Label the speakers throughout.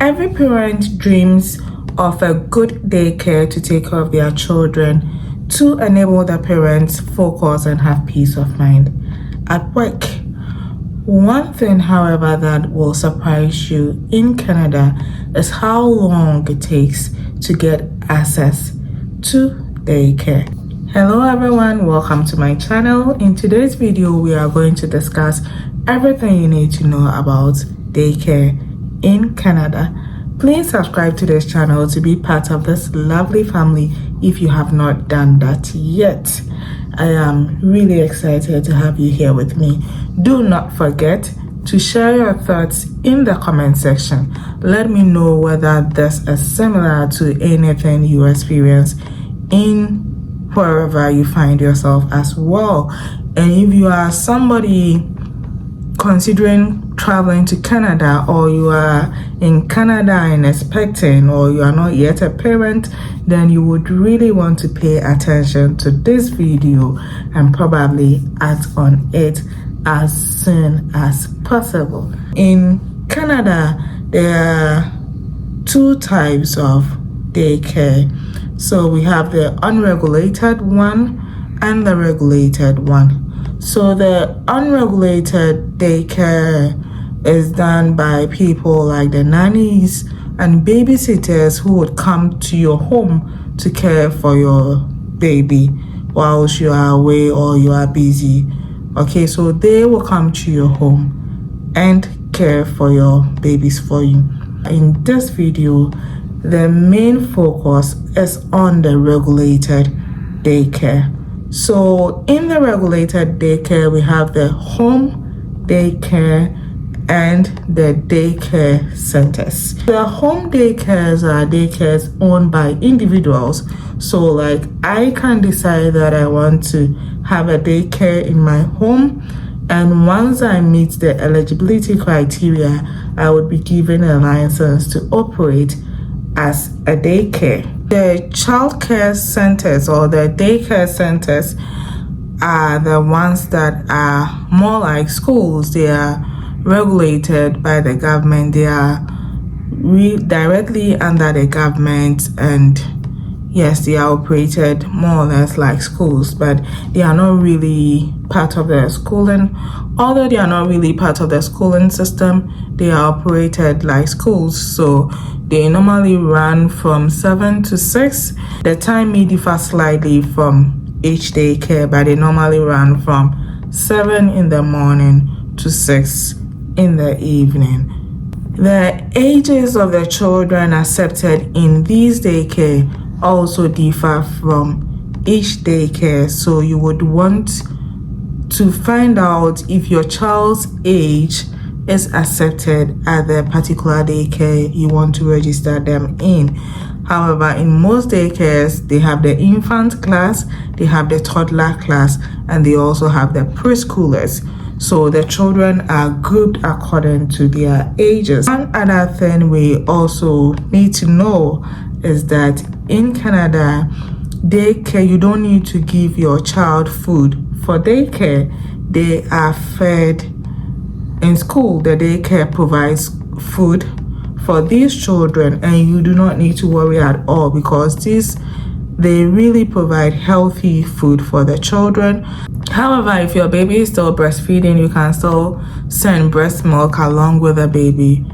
Speaker 1: Every parent dreams of a good daycare to take care of their children to enable the parents focus and have peace of mind at work. One thing, however, that will surprise you in Canada is how long it takes to get access to daycare. Hello everyone, welcome to my channel. In today's video, we are going to discuss everything you need to know about daycare in Canada. Please subscribe to this channel to be part of this lovely family if you have not done that yet. I am really excited to have you here with me. Do not forget to share your thoughts in the comment section. Let me know whether this is similar to anything you experience in wherever you find yourself as well. And if you are somebody considering traveling to Canada, or you are in Canada and expecting, or you are not yet a parent, then you would really want to pay attention to this video and probably act on it as soon as possible. In Canada, there are two types of daycare. So we have the unregulated one and the regulated one. So the unregulated daycare is done by people like the nannies and babysitters who would come to your home to care for your baby whilst you are away or you are busy. Okay, so they will come to your home and care for your babies for you. In this video, the main focus is on the regulated daycare. So in the regulated daycare, we have the home daycare and the daycare centers. The home daycares are daycares owned by individuals. So like I can decide that I want to have a daycare in my home, and once I meet the eligibility criteria, I would be given a license to operate as a daycare. The childcare centers or the daycare centers are the ones that are more like schools. They are regulated by the government. They are directly under the government, and yes, they are operated more or less like schools, but they are not really part of the schooling. Although they are not really part of the schooling system, they are operated like schools. So they normally run from 7 to 6. The time may differ slightly from each daycare, but they normally run from 7 in the morning to 6 in the evening. The ages of the children accepted in these daycare also differ from each daycare. So you would want to find out if your child's age is accepted at the particular daycare you want to register them in. However, in most daycares, they have the infant class, they have the toddler class, and they also have the preschoolers. So the children are grouped according to their ages. One other thing we also need to know is that in Canada, daycare, you don't need to give your child food. For daycare, they are fed in school. The daycare provides food for these children, and you do not need to worry at all because they really provide healthy food for the children. However, if your baby is still breastfeeding, you can still send breast milk along with the baby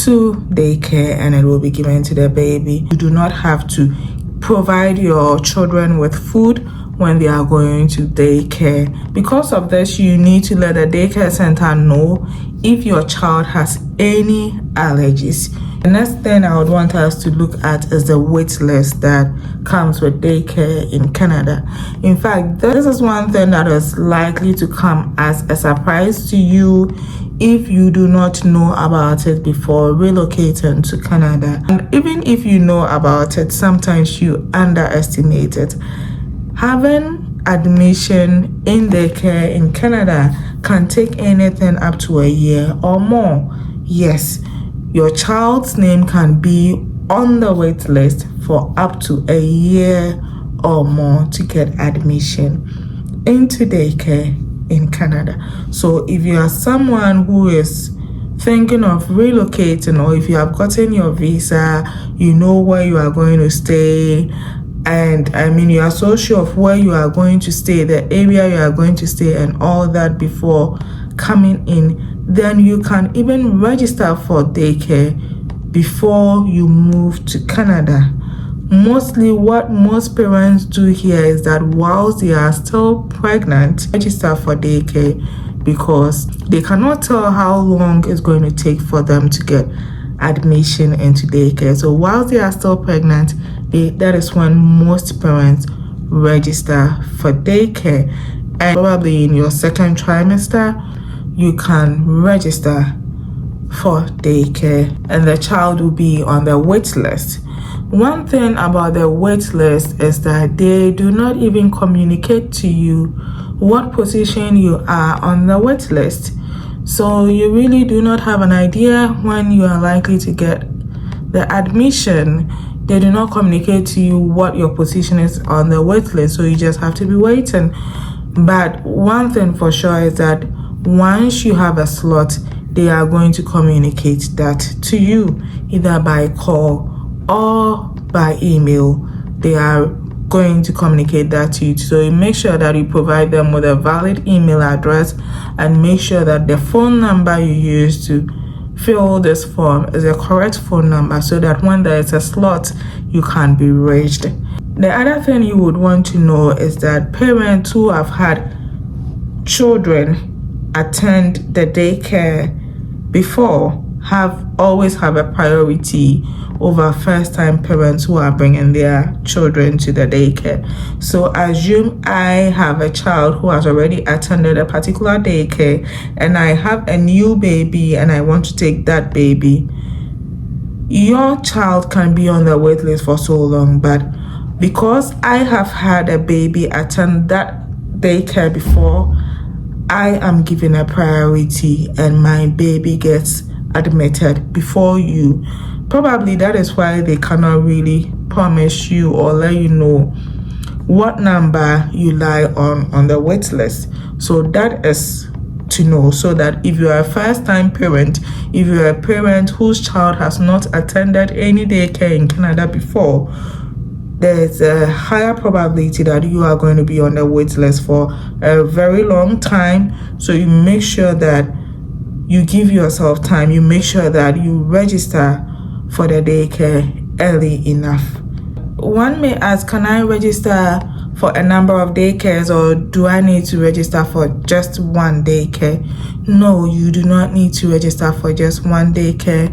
Speaker 1: to daycare, and it will be given to the baby. You do not have to provide your children with food when they are going to daycare. Because of this, you need to let the daycare center know if your child has any allergies. The next thing I would want us to look at is the wait list that comes with daycare in Canada. In fact, this is one thing that is likely to come as a surprise to you if you do not know about it before relocating to Canada. And even if you know about it, sometimes you underestimate it. Having admission in daycare in Canada can take anything up to a year or more. Yes, your child's name can be on the wait list for up to a year or more to get admission into daycare in Canada. So if you are someone who is thinking of relocating, or if you have gotten your visa, you know where you are going to stay, and I mean you are so sure of where you are going to stay, the area you are going to stay and all that before coming in, then you can even register for daycare before you move to Canada. Mostly what most parents do here is that whilst they are still pregnant, register for daycare because they cannot tell how long it's going to take for them to get admission into daycare. So whilst they are still pregnant, that is when most parents register for daycare. And probably in your second trimester, you can register for daycare and the child will be on the wait list. One thing about the wait list is that they do not even communicate to you what position you are on the wait list. So you really do not have an idea when you are likely to get the admission. They do not communicate to you what your position is on the wait list, so you just have to be waiting. But one thing for sure is that once you have a slot, they are going to communicate that to you, either by call or by email. They are going to communicate that to you. So you make sure that you provide them with a valid email address and make sure that the phone number you use to fill this form is a correct phone number so that when there is a slot, you can be reached. The other thing you would want to know is that parents who have had children attend the daycare before always have a priority over first-time parents who are bringing their children to the daycare. So assume I have a child who has already attended a particular daycare and I have a new baby and I want to take that baby. Your child can be on the wait list for so long, but because I have had a baby attend that daycare before, I am given a priority and my baby gets admitted before you. Probably that is why they cannot really promise you or let you know what number you lie on the wait list. So that is to know, so that if you are a first-time parent, if you are a parent whose child has not attended any daycare in Canada before, there's a higher probability that you are going to be on the wait list for a very long time. So you make sure that you give yourself time. You make sure that you register for the daycare early enough. One may ask, can I register for a number of daycares or do I need to register for just one daycare? No, you do not need to register for just one daycare.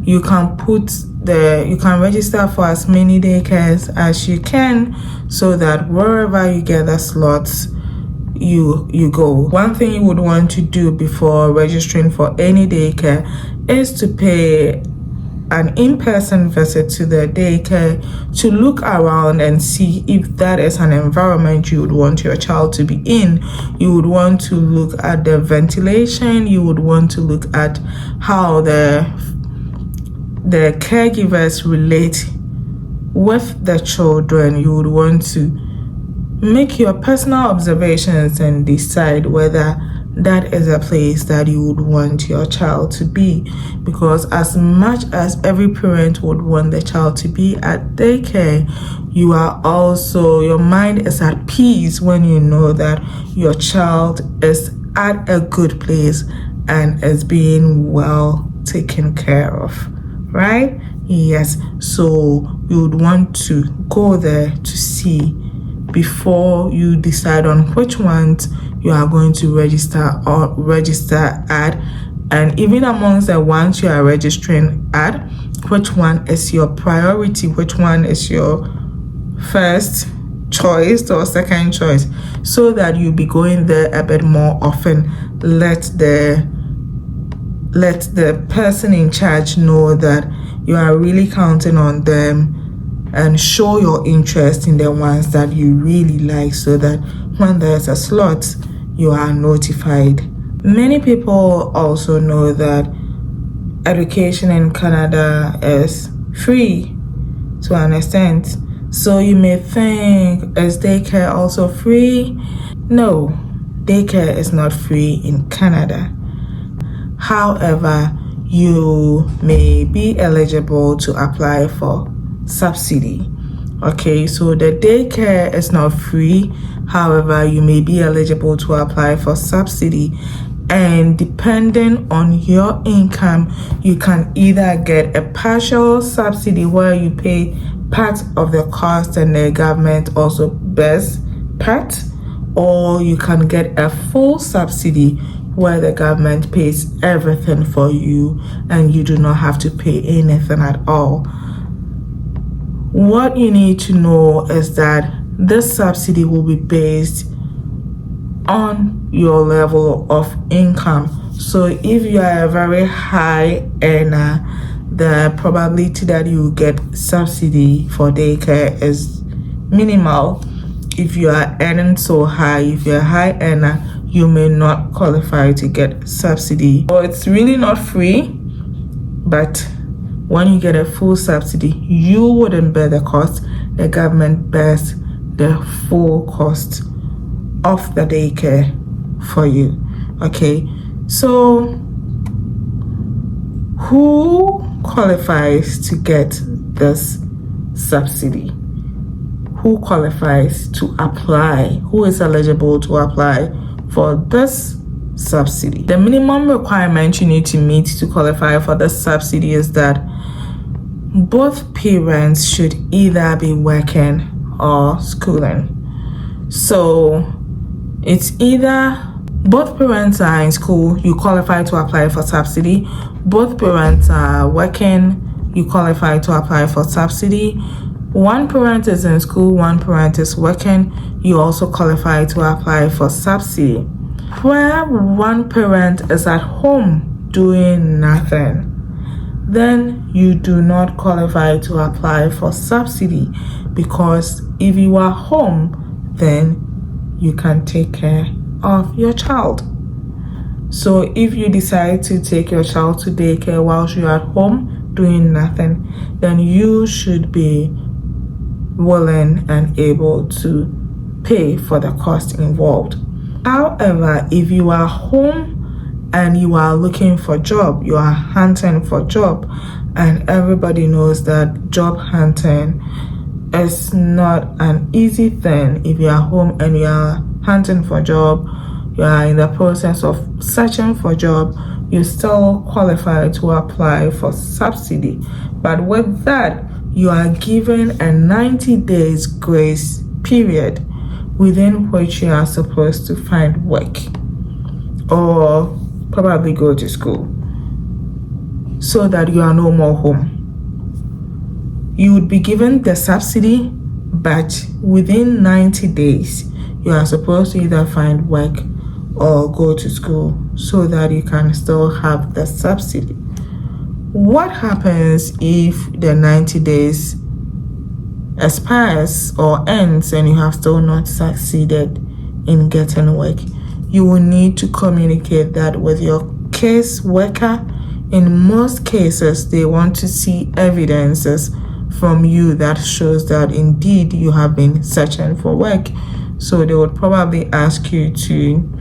Speaker 1: You can register for as many daycares as you can so that wherever you get the slots, you go. One thing you would want to do before registering for any daycare is to pay an in-person visit to the daycare to look around and see if that is an environment you would want your child to be in. You would want to look at the ventilation. You would want to look at how the caregivers relate with the children. You would want to make your personal observations and decide whether that is a place that you would want your child to be. Because as much as every parent would want the child to be at daycare, your mind is at peace when you know that your child is at a good place and is being well taken care of, right? Yes, so you would want to go there to see before you decide on which ones you are going to register at, and even amongst the ones you are registering at, which one is your priority, which one is your first choice or second choice, so that you'll be going there a bit more often. Let the person in charge know that you are really counting on them, and show your interest in the ones that you really like, so that when there's a slot, you are notified. Many people also know that education in Canada is free to an extent. So you may think, is daycare also free? No, daycare is not free in Canada. However, you may be eligible to apply for subsidy. Okay, so the daycare is not free. However, you may be eligible to apply for subsidy, and depending on your income, you can either get a partial subsidy where you pay part of the cost and the government also bears part, or you can get a full subsidy where the government pays everything for you and you do not have to pay anything at all. What you need to know is that this subsidy will be based on your level of income. So if you are a very high earner, the probability that you get subsidy for daycare is minimal. If you are earning so high, if you're a high earner, you may not qualify to get subsidy. So it's really not free, but when you get a full subsidy, you wouldn't bear the cost. The government bears the full cost of the daycare for you. Okay, so who qualifies to get this subsidy? Who qualifies to apply? Who is eligible to apply for this subsidy? The minimum requirement you need to meet to qualify for this subsidy is that both parents should either be working or schooling. So it's either both parents are in school, you qualify to apply for subsidy. Both parents are working, you qualify to apply for subsidy. One parent is in school, one parent is working, you also qualify to apply for subsidy. Where one parent is at home doing nothing, then you do not qualify to apply for subsidy, because if you are home, then you can take care of your child. So if you decide to take your child to daycare whilst you're at home doing nothing, then you should be willing and able to pay for the cost involved. However, if you are home and you are looking for job, you are hunting for job, and everybody knows that job hunting is not an easy thing. If you are home and you are hunting for job, you are in the process of searching for job, you still qualify to apply for subsidy. But with that, you are given a 90 days grace period within which you are supposed to find work or probably go to school, so that you are no more home. You would be given the subsidy, but within 90 days, you are supposed to either find work or go to school so that you can still have the subsidy. What happens if the 90 days expires or ends and you have still not succeeded in getting work? You will need to communicate that with your case worker. In most cases, they want to see evidences from you that shows that indeed you have been searching for work. So they would probably ask you to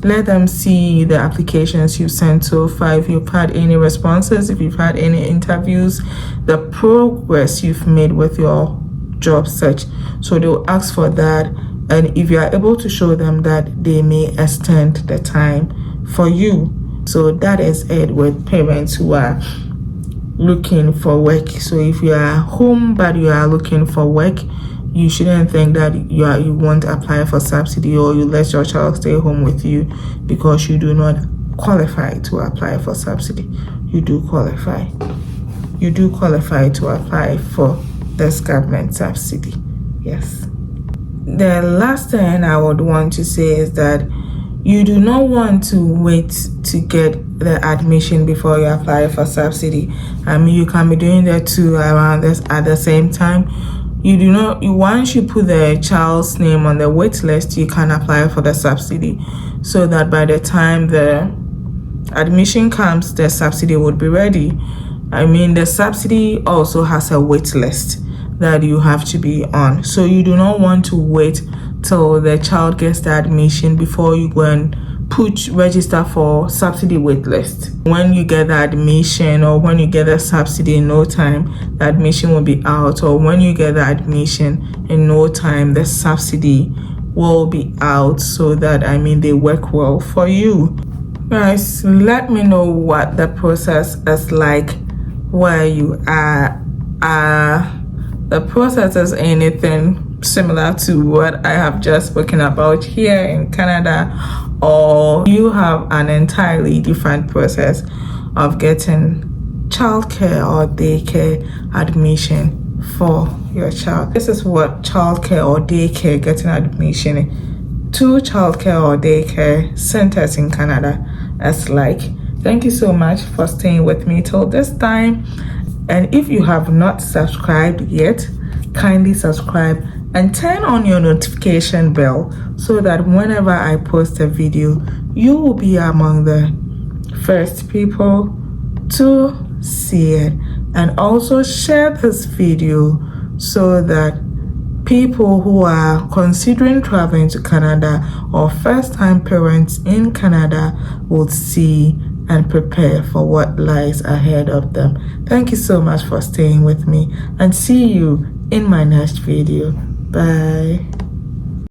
Speaker 1: let them see the applications you've sent so far, if you've had any responses, if you've had any interviews, the progress you've made with your job search. So they'll ask for that, and if you are able to show them that, they may extend the time for you. So that is it with parents who are looking for work. So if you are home but you are looking for work, you shouldn't think that you won't apply for subsidy or you let your child stay home with you because you do not qualify to apply for subsidy. You do qualify. You do qualify to apply for this government subsidy. Yes. The last thing I would want to say is that you do not want to wait to get the admission before you apply for subsidy. I mean, you can be doing the two around this at the same time. You do not. Once you put the child's name on the wait list, you can apply for the subsidy, so that by the time the admission comes, the subsidy would be ready. I mean, the subsidy also has a wait list that you have to be on. So you do not want to wait till the child gets the admission before you go and register for subsidy wait list. When you get the admission or when you get the subsidy in no time, the admission will be out, or when you get the admission in no time, the subsidy will be out, so that they work well for you. Guys, let me know what the process is like where you are. The process is anything similar to what I have just spoken about here in Canada, or you have an entirely different process of getting childcare or daycare admission for your child. This is what childcare or daycare getting admission to childcare or daycare centers in Canada is like. Thank you so much for staying with me till this time. And if you have not subscribed yet, kindly subscribe and turn on your notification bell so that whenever I post a video, you will be among the first people to see it. And also share this video so that people who are considering traveling to Canada or first-time parents in Canada will see and prepare for what lies ahead of them. Thank you so much for staying with me, and see you in my next video. Bye.